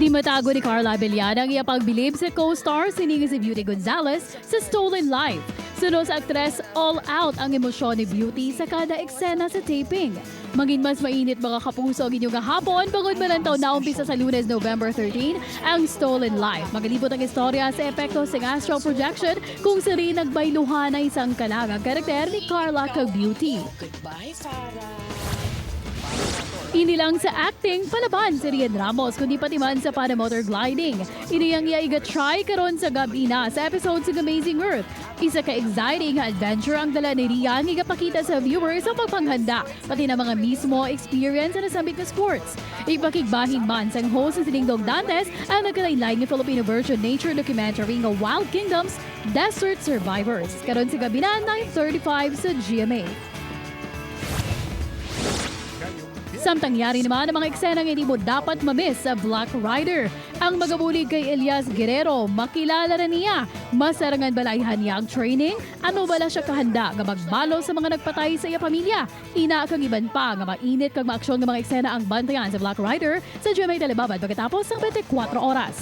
Imatago ni Carla abellana ang iyang pagbilib sa co-star siningi si Beauty Gonzales sa Stolen Life. Sunod sa aktres, all out ang emosyon ni Beauty sa kada eksena sa taping. Maging mas mainit mga kapuso ang inyong hapon, pagod malantaw na umpisa sa Lunes, November 13, ang Stolen Life. Magalibot ang istorya sa epekto sa astral projection kung sari nagbayluhan na isang kalagang karakter ni Carla kag Beauty. Hindi lang sa acting, palaban si Rhian Ramos, kundi pati man sa paramotor gliding. Iniyang iya iga-try karon sa gab-i na sa episode sa Amazing Earth. Isa ka-exciting adventure ang dala ni Rhian igapakita sa viewers ang pagpanghanda, pati na mga mismo experience sa nasambit na sports. Ipakigbahin man sa host ng Siningdong Dantes ang nagkalain-lain ng Filipino version nature documentary ng Wild Kingdoms, Desert Survivors. Karon sa gabi na 9:35 sa GMA. Samtang yari naman ang mga eksenang hindi mo dapat mamiss sa Black Rider. Ang magabulig kay Elias Guerrero, makilala na niya. Masarangan balayhan niya ang training? Ano bala siya kahanda nga magbalo sa mga nagpatay sa iya pamilya? Ina kang iban pa nga mainit kag maaksyon ng mga eksena ang Bantayan sa Black Rider sa GMA Telebabad pagkatapos ng 24 oras.